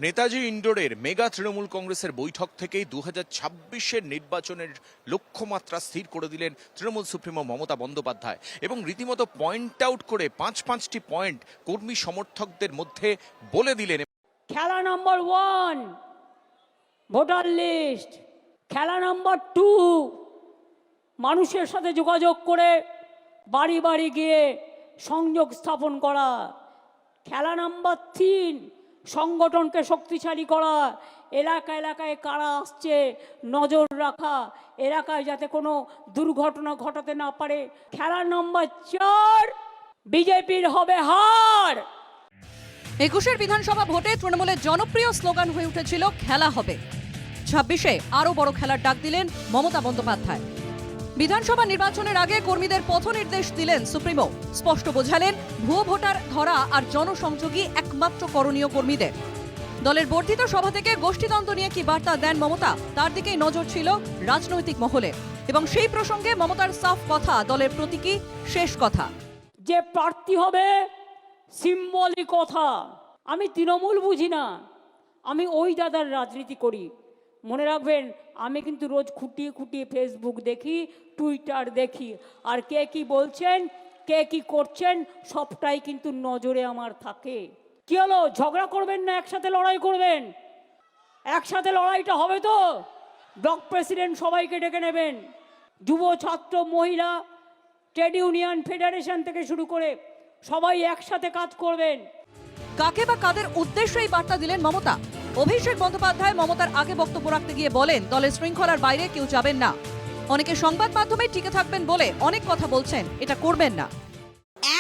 Netaji ইন্ডোরের mega Trinamool কংগ্রেসের বৈঠক থেকেই 2026-এর নির্বাচনের লক্ষ্যমাত্রা স্থির করে দিলেন তৃণমূল সুপ্রিমো মমতা বন্দ্যোপাধ্যায় এবং রীতিমতো পয়েন্ট আউট করে পাঁচটি পয়েন্ট কর্মী সমর্থকদের মধ্যে বলে দিলেন। খেলা নম্বর 1 ভোটার লিস্ট, খেলা নম্বর 2 মানুষের সাথে যোগাযোগ করে বাড়ি বাড়ি গিয়ে সংযোগ স্থাপন করা, খেলা নম্বর 3 সংগঠনকে শক্তিশালী করা, এলাকায় কারা আসছে নজর রাখা, এলাকায় যাতে কোনো দুর্ঘটনা ঘটাতে না পারে। খেলা নম্বর 4 বিজেপির হবে হার। 21-এর বিধানসভা ভোটে তৃণমূলের জনপ্রিয় স্লোগান হয়ে উঠেছিল খেলা হবে। 26-এ আরও বড় খেলার ডাক দিলেন মমতা বন্দ্যোপাধ্যায়। বিধানসভা নির্বাচনের আগে কর্মীদের পথ নির্দেশ দিলেন সুপ্রিমো। স্পষ্ট বোঝালেন ভুয়ো ভোটার ধরা আর জনসংযোগী একমাত্র করণীয় কর্মীদের। দলের বর্ধিত সভা থেকে গোষ্ঠীদ্বন্দ্ব নিয়ে কি বার্তা দেন মমতা, তার দিকেই নজর ছিল রাজনৈতিক মহলে। এবং সেই প্রসঙ্গে মমতার সাফ কথা, দলের প্রতীকী শেষ কথা। যে প্রার্থী হবে সিম্বলিক কথা। আমি তৃণমূল বুঝি না, আমি ওই দাদার রাজনীতি করি। মনে রাখবেন, আমি কিন্তু রোজ খুঁটিয়ে ফেসবুক দেখি, টুইটার দেখি, আর কে কি বলছেন, কে কি করছেন, সবটাই কিন্তু নজরে আমার থাকে। কি হলো, ঝগড়া করবেন না একসাথে লড়াই করবেন? একসাথে লড়াইটা হবে তো? ব্লক প্রেসিডেন্ট সবাইকে ডেকে নেবেন, যুব ছাত্র মহিলা ট্রেড ইউনিয়ন ফেডারেশন থেকে শুরু করে সবাই একসাথে কাজ করবেন। কাকে বা কাদের উদ্দেশ্যে এই বার্তা দিলেন মমতা? অভিষেক বন্দ্যোপাধ্যায় মমতার আগে বক্তব্য রাখতে গিয়ে বলেন, দলের শৃঙ্খলার বাইরে কেউ যাবেন না। অনেকে সংবাদ মাধ্যমে টিকে থাকবেন বলে অনেক কথা বলছেন, এটা করবেন না।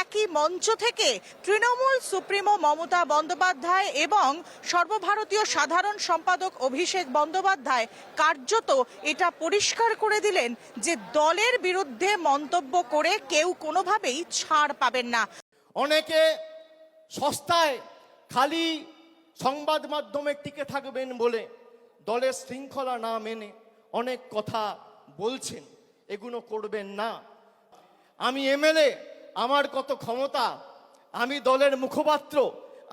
একই মঞ্চ থেকে তৃণমূল সুপ্রিমো মমতা বন্দ্যোপাধ্যায় এবং সর্বভারতীয় সাধারণ সম্পাদক অভিষেক বন্দ্যোপাধ্যায় কার্যত এটা পরিষ্কার করে দিলেন যে দলের বিরুদ্ধে মন্তব্য করে কেউ কোনোভাবেই ছাড় পাবেন না। অনেকে সস্তায় খালি সংবাদ মাধ্যমে টিকে থাকবেন বলে দলের শৃঙ্খলা না মেনে অনেক কথা বলছেন, এগুলো করবেন না। আমি এমএলএ, আমার কত ক্ষমতা, আমি দলের মুখপাত্র,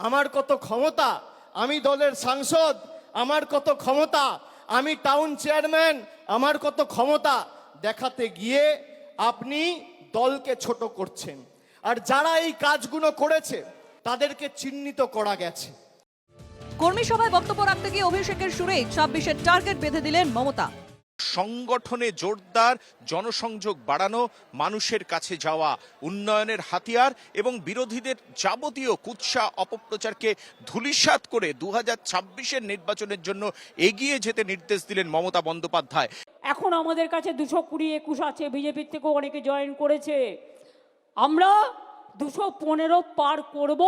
আমার কত ক্ষমতা, আমি দলের সাংসদ, আমার কত ক্ষমতা, আমি টাউন চেয়ারম্যান, আমার কত ক্ষমতা দেখাতে গিয়ে আপনি দলকে ছোট করছেন। আর যারা এই কাজগুলো করেছে তাদেরকে চিহ্নিত করা গেছে। কর্মী সভায় বক্তব্য রাখতে গিয়ে অভিষেকের সুরেই 26-এর টার্গেট বেঁধে দিলেন মমতা। সংগঠনে জোরদার, জনসংযোগ বাড়ানো, মানুষের কাছে যাওয়া, উন্নয়নের হাতিয়ার এবং বিরোধীদের যাবতীয় কুৎসা অপপ্রচারকে ধূলিসাৎ করে 2026-এর নির্বাচনের জন্য এগিয়ে যেতে নির্দেশ দিলেন মমতা বন্দ্যোপাধ্যায়। এখন আমাদের কাছে 220-21 আছে, বিজেপির থেকেও অনেকে জয়েন করেছে। আমরা 215 পার করব,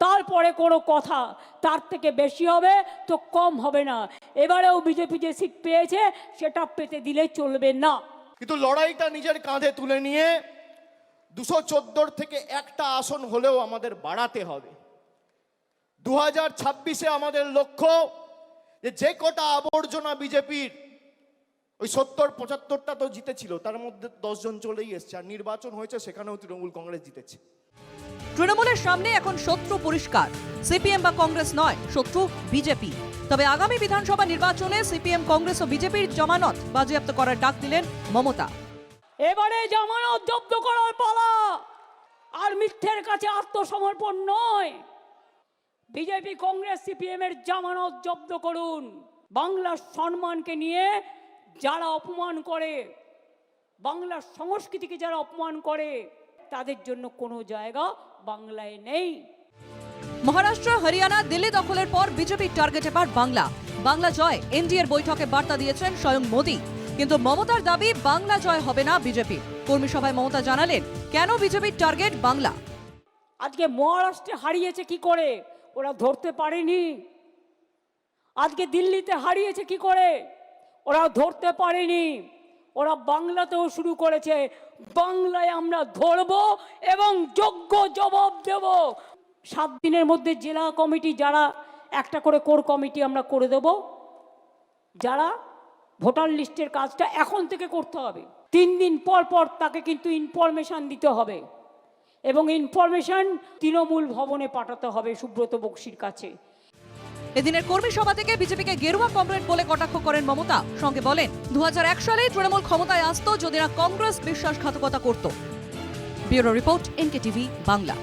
তারপরে কোনো কথা, তার থেকে বেশি হবে তো কম হবে না। এবারেও বিজেপি যে সিট পেয়েছে সেটা পেতে দিলে চলবে না। কিন্তু লড়াইটা নিজের কাঁধে তুলে নিয়ে 214 থেকে একটা আসন হলেও আমাদের বাড়াতে হবে। 2026-এ আমাদের লক্ষ্য যে কটা আবর্জনা বিজেপির, ওই 70-75টা তো জিতেছিল, তার মধ্যে 10 জন চলেই এসছে, আর নির্বাচন হয়েছে সেখানেও তৃণমূল কংগ্রেস জিতেছে। তৃণমূলের সামনে এখন শত্রু পরিষ্কার, সিপিএম বা কংগ্রেস নয়, শত্রু বিজেপি। তবে আগামী বিধানসভা নির্বাচনে সিপিএম, কংগ্রেস ও বিজেপির জামানত বাজেয়াপ্ত করার ডাক দিলেন মমতা। এবারে জামানত জব্দ করার পালা, আর মিথ্যের কাছে আত্মসমর্পণ নয়। বিজেপি, কংগ্রেস, সিপিএম এর জামানত জব্দ করুন। বাংলার সম্মানকে নিয়ে যারা অপমান করে, বাংলার সংস্কৃতিকে যারা অপমান করে, তাদের জন্য কোনো জায়গা বাংলায় নেই। মহারাষ্ট্র, হরিয়ানা, দিল্লি দখলের পর বিজেপির টার্গেট এবার বাংলা। বাংলা জয় এনডিএর বৈঠকে বার্তা দিয়েছেন স্বয়ং মোদী। কিন্তু মমতার দাবি বাংলা জয় হবে না বিজেপির। কর্মী সভায় মমতা জানালেন কেন বিজেপির টার্গেট বাংলা। আজকে মহারাষ্ট্রে হারিয়েছে কি করে, ওরা ধরতে পারেনি। আজকে দিল্লিতে হারিয়েছে কি করে, ওরা ধরতে পারেনি। ওরা বাংলাতেও শুরু করেছে। বাংলায় আমরা ধরব এবং যোগ্য জবাব দেব। 7 দিনের মধ্যে জেলা কমিটি, যারা একটা করে কোর কমিটি আমরা করে দেব, যারা ভোটার লিস্টের কাজটা এখন থেকে করতে হবে। 3 দিন পর পর তাকে কিন্তু ইনফরমেশন দিতে হবে, এবং ইনফরমেশন তৃণমূল ভবনে পাঠাতে হবে সুব্রত বক্সির কাছে। এদিনের কর্মী সভা থেকে বিজেপিকে গেরুয়া কমরেড বলে কটাক্ষ করেন মমতা। সঙ্গে বলেন 2001 সালে তৃণমূল ক্ষমতায় আসতো যদি না কংগ্রেস বিশ্বাসঘাতকতা করত। Bureau report, NKTV Bangla.